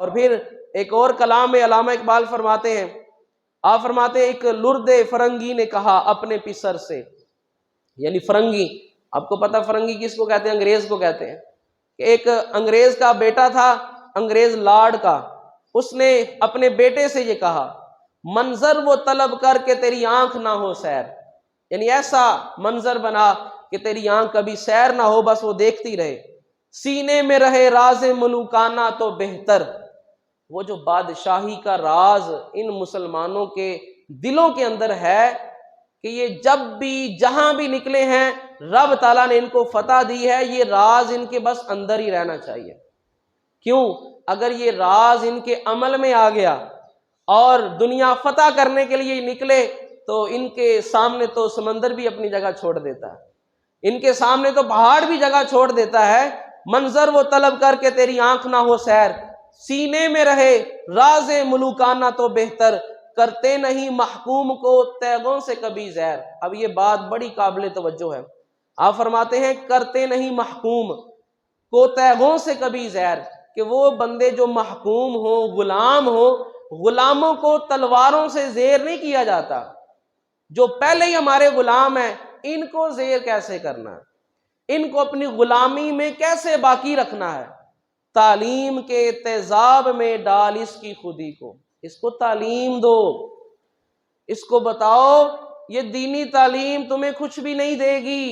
اور پھر ایک اور کلام میں علامہ اقبال فرماتے ہیں، آپ فرماتے ہیں ایک لرد فرنگی نے کہا اپنے پسر سے، یعنی فرنگی، آپ کو پتہ فرنگی کس کو کہتے ہیں؟ انگریز کو کہتے ہیں، کہ ایک انگریز کا بیٹا تھا، انگریز لارڈ کا، اس نے اپنے بیٹے سے یہ کہا، منظر وہ طلب کر کے تیری آنکھ نہ ہو سیر، یعنی ایسا منظر بنا کہ تیری آنکھ کبھی سیر نہ ہو، بس وہ دیکھتی رہے، سینے میں رہے راز ملوکانہ تو بہتر، وہ جو بادشاہی کا راز ان مسلمانوں کے دلوں کے اندر ہے کہ یہ جب بھی جہاں بھی نکلے ہیں رب تعالیٰ نے ان کو فتح دی ہے، یہ راز ان کے بس اندر ہی رہنا چاہیے۔ کیوں؟ اگر یہ راز ان کے عمل میں آ گیا اور دنیا فتح کرنے کے لیے نکلے تو ان کے سامنے تو سمندر بھی اپنی جگہ چھوڑ دیتا ہے، ان کے سامنے تو پہاڑ بھی جگہ چھوڑ دیتا ہے۔ منظر وہ طلب کر کے تیری آنکھ نہ ہو سیر، سینے میں رہے راز ملوکانہ تو بہتر، کرتے نہیں محکوم کو تیغوں سے کبھی زیر۔ اب یہ بات بڑی قابل توجہ ہے، آپ فرماتے ہیں کرتے نہیں محکوم کو تیغوں سے کبھی زیر، کہ وہ بندے جو محکوم ہوں، غلام ہوں، غلاموں کو تلواروں سے زیر نہیں کیا جاتا، جو پہلے ہی ہمارے غلام ہیں ان کو زیر کیسے کرنا ہے، ان کو اپنی غلامی میں کیسے باقی رکھنا ہے۔ تعلیم کے تیزاب میں ڈال اس کی خودی کو، اس کو تعلیم دو، اس کو بتاؤ یہ دینی تعلیم تمہیں کچھ بھی نہیں دے گی،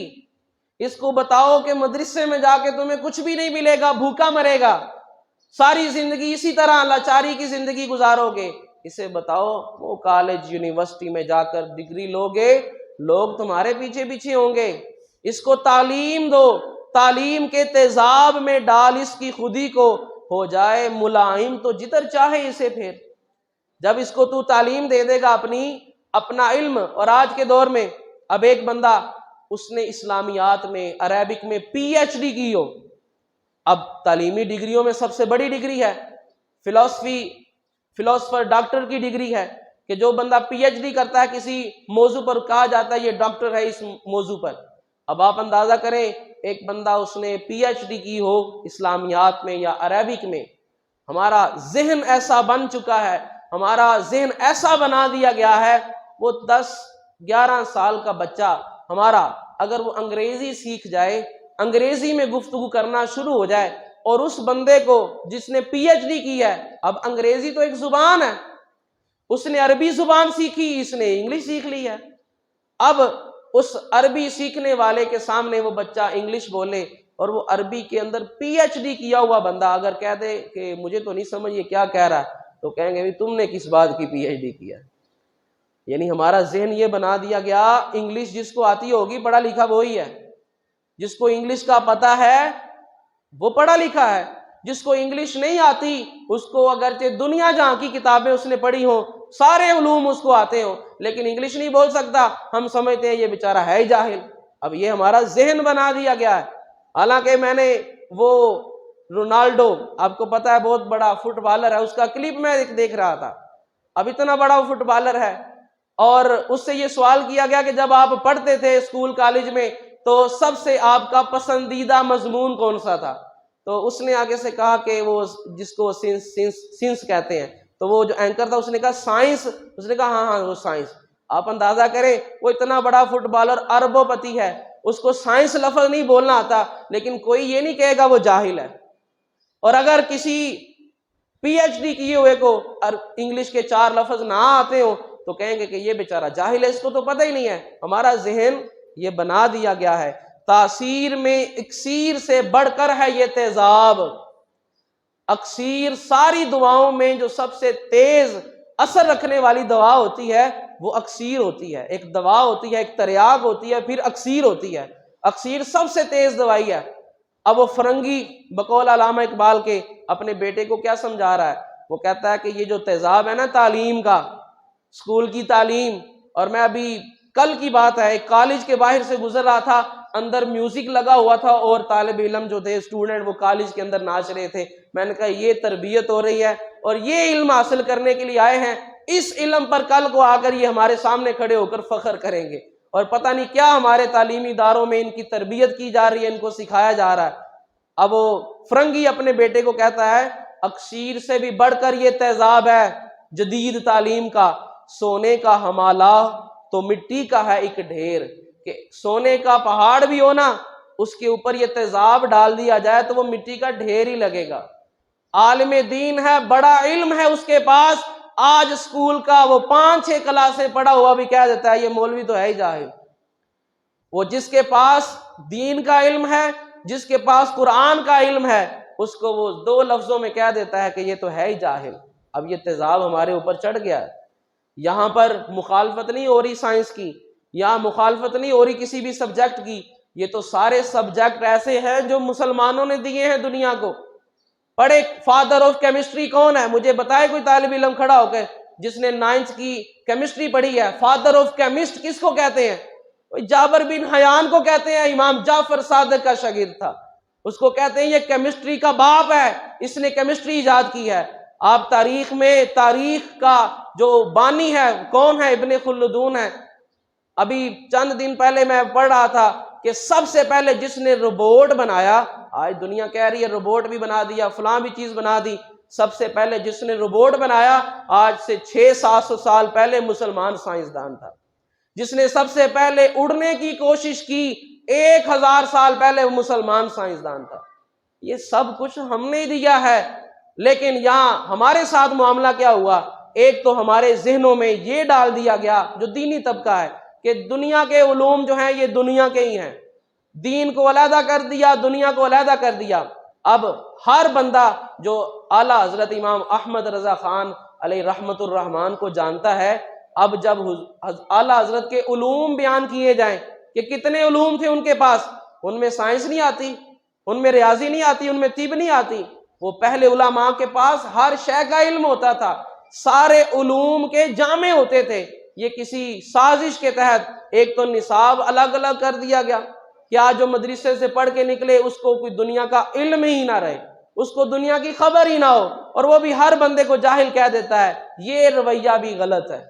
اس کو بتاؤ کہ مدرسے میں جا کے تمہیں کچھ بھی نہیں ملے گا، بھوکا مرے گا، ساری زندگی اسی طرح لاچاری کی زندگی گزارو گے۔ اسے بتاؤ وہ کالج یونیورسٹی میں جا کر ڈگری لوگے، لوگ تمہارے پیچھے پیچھے ہوں گے، اس کو تعلیم دو، تعلیم کے تیزاب میں ڈال اس کی خودی کو، ہو جائے ملائم تو جدھر چاہے اسے پھیر۔ جب اس کو تو تعلیم دے دے گا اپنا علم، اور آج کے دور میں اب ایک بندہ اس نے اسلامیات میں، عربک میں پی ایچ ڈی کی ہو، اب تعلیمی ڈگریوں میں سب سے بڑی ڈگری ہے فلسفر ڈاکٹر کی ڈگری ہے، کہ جو بندہ پی ایچ ڈی کرتا ہے کسی موضوع پر، کہا جاتا ہے یہ ڈاکٹر ہے اس موضوع پر۔ اب آپ اندازہ کریں ایک بندہ اس نے پی ایچ ڈی کی ہو اسلامیات میں یا عربک میں، ہمارا ذہن ایسا بن چکا ہے، ہمارا ذہن ایسا بنا دیا گیا ہے، وہ 10-11 سال کا بچہ ہمارا اگر وہ انگریزی سیکھ جائے، انگریزی میں گفتگو کرنا شروع ہو جائے، اور اس بندے کو جس نے پی ایچ ڈی کی ہے، اب انگریزی تو ایک زبان ہے، اس نے عربی زبان سیکھی، اس نے انگلش سیکھ لی ہے، اب اس عربی سیکھنے والے کے سامنے وہ بچہ انگلش بولے، اور وہ عربی کے اندر پی ایچ ڈی کیا ہوا بندہ اگر کہہ دے کہ مجھے تو نہیں سمجھ یہ کیا کہہ رہا ہے، تو کہیں گے تم نے کس بات کی پی ایچ ڈی کیا؟ یعنی ہمارا ذہن یہ بنا دیا گیا، انگلش جس کو آتی ہوگی پڑھا لکھا وہی ہے، جس کو انگلش کا پتہ ہے وہ پڑھا لکھا ہے، جس کو انگلش نہیں آتی اس کو اگرچہ دنیا جہاں کی کتابیں اس نے پڑھی ہوں، سارے علوم اس کو آتے ہوں، لیکن انگلش نہیں بول سکتا، ہم سمجھتے ہیں یہ بیچارہ ہے ہی جاہل۔ اب یہ ہمارا ذہن بنا دیا گیا ہے۔ حالانکہ میں نے وہ رونالڈو، آپ کو پتا ہے بہت بڑا فٹ بالر ہے، اس کا کلپ میں دیکھ رہا تھا، اب اتنا بڑا فٹ بالر ہے، اور اس سے یہ سوال کیا گیا کہ جب آپ پڑھتے تھے اسکول کالج میں تو سب سے آپ کا پسندیدہ مضمون کون سا تھا؟ تو اس نے آگے سے کہا کہ وہ جس کو سائنس کہتے ہیں، تو وہ جو اینکر تھا اس نے کہا سائنس، اس نے کہا ہاں وہ سائنس۔ آپ اندازہ کریں وہ اتنا بڑا فٹ بالر اربوں پتی ہے، اس کو سائنس لفظ نہیں بولنا آتا، لیکن کوئی یہ نہیں کہے گا وہ جاہل ہے۔ اور اگر کسی پی ایچ ڈی کیے ہوئے کو انگلش کے 4 لفظ نہ آتے ہوں تو کہیں گے کہ یہ بیچارہ جاہل ہے، اس کو تو پتہ ہی نہیں ہے۔ ہمارا ذہن یہ بنا دیا گیا ہے، تاثیر میں اکسیر سے بڑھ کر ہے یہ تیزاب۔ اکسیر ساری دعاؤں میں جو سب سے تیز اثر رکھنے والی دوا ہوتی ہے وہ اکسیر ہوتی ہے۔ ایک دوا ہوتی ہے، ایک تریاق ہوتی ہے، پھر اکسیر ہوتی ہے۔ اکسیر سب سے تیز دوائی ہے۔ اب وہ فرنگی بقول علامہ اقبال کے اپنے بیٹے کو کیا سمجھا رہا ہے؟ وہ کہتا ہے کہ یہ جو تیزاب ہے نا تعلیم کا، اسکول کی تعلیم، اور میں ابھی کل کی بات ہے ایک کالج کے باہر سے گزر رہا تھا، اندر میوزک لگا ہوا تھا اور طالب علم جو تھے اسٹوڈنٹ وہ کالج کے اندر ناچ رہے تھے۔ میں نے کہا یہ تربیت ہو رہی ہے اور یہ علم حاصل کرنے کے لیے آئے ہیں، اس علم پر کل کو آ کر یہ ہمارے سامنے کھڑے ہو کر فخر کریں گے، اور پتہ نہیں کیا ہمارے تعلیمی اداروں میں ان کی تربیت کی جا رہی ہے، ان کو سکھایا جا رہا ہے۔ اب وہ فرنگی اپنے بیٹے کو کہتا ہے اکسیر سے بھی بڑھ کر یہ تیزاب ہے جدید تعلیم کا، سونے کا ہمالہ تو مٹی کا ہے ایک ڈھیر، کہ سونے کا پہاڑ بھی ہو نا، اس کے اوپر یہ تیزاب ڈال دیا جائے تو وہ مٹی کا ڈھیر ہی لگے گا۔ عالم دین ہے، بڑا علم ہے اس کے پاس، آج اسکول کا وہ 5-6 کلاسیں پڑھا ہوا بھی کہہ دیتا ہے یہ مولوی تو ہے ہی جاہل۔ وہ جس کے پاس دین کا علم ہے، جس کے پاس قرآن کا علم ہے، اس کو وہ 2 لفظوں میں کہہ دیتا ہے کہ یہ تو ہے ہی جاہل۔ اب یہ تیزاب ہمارے اوپر چڑھ گیا ہے۔ یہاں پر مخالفت نہیں ہو رہی سائنس کی، یہاں مخالفت نہیں ہو رہی کسی بھی سبجیکٹ کی، یہ تو سارے سبجیکٹ ایسے ہیں جو مسلمانوں نے دیے ہیں دنیا کو۔ پڑھے فادر آف کیمسٹری کون ہے؟ مجھے بتائے کوئی طالب علم کھڑا ہو کے جس نے 9th کی کیمسٹری پڑھی ہے۔ فادر آف کیمسٹ کس کو کہتے ہیں؟ جابر بن حیان کو کہتے ہیں، امام جعفر صادق کا شاگرد تھا، اس کو کہتے ہیں یہ کیمسٹری کا باپ ہے، اس نے کیمسٹری ایجاد کی ہے۔ آپ تاریخ میں تاریخ کا جو بانی ہے کون ہے؟ ابن خلدون ہے۔ ابھی چند دن پہلے میں پڑھ رہا تھا کہ سب سے پہلے جس نے روبوٹ بنایا، آج دنیا کہہ رہی ہے روبوٹ بھی بنا دیا، فلاں بھی چیز بنا دی، سب سے پہلے جس نے روبوٹ بنایا آج سے 600-700 سال پہلے مسلمان سائنسدان تھا۔ جس نے سب سے پہلے اڑنے کی کوشش کی 1000 سال پہلے وہ مسلمان سائنسدان تھا۔ یہ سب کچھ ہم نے دیا ہے، لیکن یہاں ہمارے ساتھ معاملہ کیا ہوا؟ ایک تو ہمارے ذہنوں میں یہ ڈال دیا گیا جو دینی طبقہ ہے کہ دنیا کے علوم جو ہیں یہ دنیا کے ہی ہیں، دین کو علیحدہ کر دیا، دنیا کو علیحدہ کر دیا۔ اب ہر بندہ جو اعلیٰ حضرت امام احمد رضا خان علیہ رحمت الرحمان کو جانتا ہے، اب جب اعلیٰ حضرت کے علوم بیان کیے جائیں کہ کتنے علوم تھے ان کے پاس، ان میں سائنس نہیں آتی، ان میں ریاضی نہیں آتی، ان میں طب نہیں آتی، وہ پہلے علماء کے پاس ہر شے کا علم ہوتا تھا، سارے علوم کے جامع ہوتے تھے۔ یہ کسی سازش کے تحت ایک تو نصاب الگ الگ کر دیا گیا، کیا جو مدرسے سے پڑھ کے نکلے اس کو کوئی دنیا کا علم ہی نہ رہے، اس کو دنیا کی خبر ہی نہ ہو، اور وہ بھی ہر بندے کو جاہل کہہ دیتا ہے۔ یہ رویہ بھی غلط ہے۔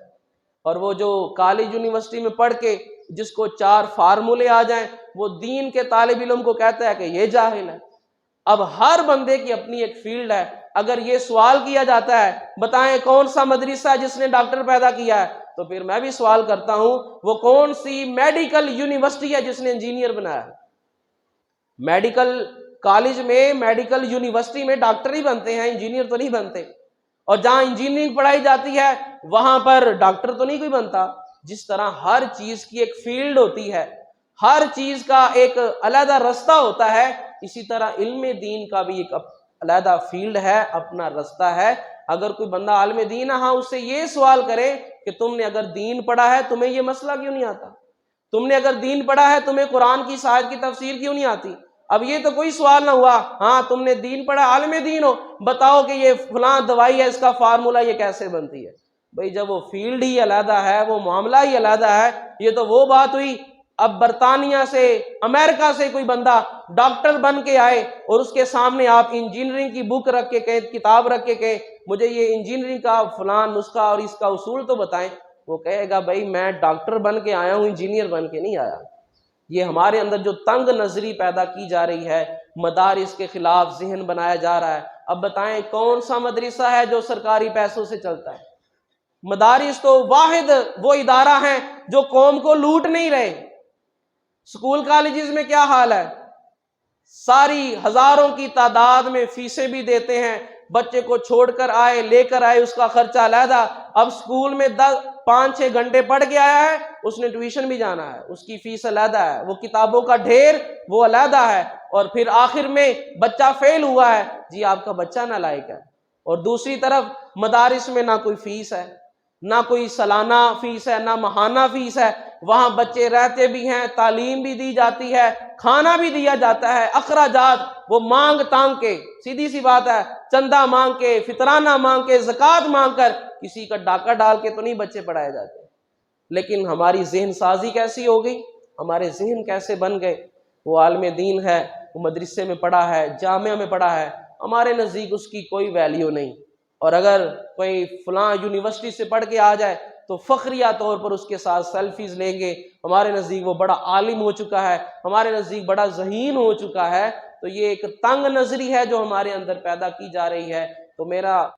اور وہ جو کالج یونیورسٹی میں پڑھ کے جس کو 4 فارمولے آ جائیں، وہ دین کے طالب علم کو کہتا ہے کہ یہ جاہل ہے۔ اب ہر بندے کی اپنی ایک فیلڈ ہے۔ اگر یہ سوال کیا جاتا ہے بتائیں کون سا مدرسہ جس نے ڈاکٹر پیدا کیا ہے، تو پھر میں بھی سوال کرتا ہوں وہ کون سی میڈیکل یونیورسٹی ہے جس نے انجینئر بنایا؟ میڈیکل کالج میں، میڈیکل یونیورسٹی میں ڈاکٹر ہی بنتے ہیں، انجینئر تو نہیں بنتے۔ اور جہاں انجینئرنگ پڑھائی جاتی ہے وہاں پر ڈاکٹر تو نہیں کوئی بنتا۔ جس طرح ہر چیز کی ایک فیلڈ ہوتی ہے، ہر چیز کا ایک علیحدہ رستہ ہوتا ہے، اسی طرح علم دین کا بھی ایک علیحدہ فیلڈ ہے، اپنا رستہ ہے۔ اگر کوئی بندہ عالم دین ہے، ہاں اس سے یہ سوال کرے کہ تم نے اگر دین پڑھا ہے تمہیں یہ مسئلہ کیوں نہیں آتا؟ تم نے اگر دین پڑھا ہے تمہیں قرآن کی آیت کی تفسیر کیوں نہیں آتی؟ اب یہ تو کوئی سوال نہ ہوا، ہاں تم نے دین پڑھا، عالم دین ہو، بتاؤ کہ یہ فلاں دوائی ہے اس کا فارمولہ یہ کیسے بنتی ہے؟ بھئی جب وہ فیلڈ ہی علیحدہ ہے، وہ معاملہ ہی علیحدہ ہے، یہ تو وہ بات ہوئی اب برطانیہ سے، امریکہ سے کوئی بندہ ڈاکٹر بن کے آئے اور اس کے سامنے آپ انجینئرنگ کی بک رکھ کے کہیں، کتاب رکھ کے کہیں مجھے یہ انجینئرنگ کا فلاں نسخہ اور اس کا اصول تو بتائیں، وہ کہے گا بھائی میں ڈاکٹر بن کے آیا ہوں، انجینئر بن کے نہیں آیا۔ یہ ہمارے اندر جو تنگ نظری پیدا کی جا رہی ہے، مدارس کے خلاف ذہن بنایا جا رہا ہے۔ اب بتائیں کون سا مدرسہ ہے جو سرکاری پیسوں سے چلتا ہے؟ مدارس تو واحد وہ ادارہ ہیں جو قوم کو لوٹ نہیں رہے۔ سکول کالجز میں کیا حال ہے؟ ساری ہزاروں کی تعداد میں فیسیں بھی دیتے ہیں، بچے کو چھوڑ کر آئے، لے کر آئے، اس کا خرچہ علیحدہ۔ اب سکول میں 5-6 گھنٹے پڑھ کے آیا ہے، اس نے ٹیوشن بھی جانا ہے، اس کی فیس علیحدہ ہے، وہ کتابوں کا ڈھیر وہ علیحدہ ہے، اور پھر آخر میں بچہ فیل ہوا ہے، جی آپ کا بچہ نالائق ہے۔ اور دوسری طرف مدارس میں نہ کوئی فیس ہے، نہ کوئی سالانہ فیس ہے، نہ ماہانہ فیس ہے، وہاں بچے رہتے بھی ہیں، تعلیم بھی دی جاتی ہے، کھانا بھی دیا جاتا ہے، اخراجات وہ مانگ تانگ کے، سیدھی سی بات ہے، چندہ مانگ کے، فطرانہ مانگ کے، زکوٰۃ مانگ کر، کسی کا ڈاکہ ڈال کے تو نہیں بچے پڑھائے جاتے۔ لیکن ہماری ذہن سازی کیسی ہو گئی، ہمارے ذہن کیسے بن گئے؟ وہ عالم دین ہے، وہ مدرسے میں پڑھا ہے، جامعہ میں پڑھا ہے، ہمارے نزدیک اس کی کوئی ویلیو نہیں۔ اور اگر کوئی فلاں یونیورسٹی سے پڑھ کے آ جائے تو فخریہ طور پر اس کے ساتھ سیلفیز لیں گے، ہمارے نزدیک وہ بڑا عالم ہو چکا ہے، ہمارے نزدیک بڑا ذہین ہو چکا ہے۔ تو یہ ایک تنگ نظری ہے جو ہمارے اندر پیدا کی جا رہی ہے۔ تو میرا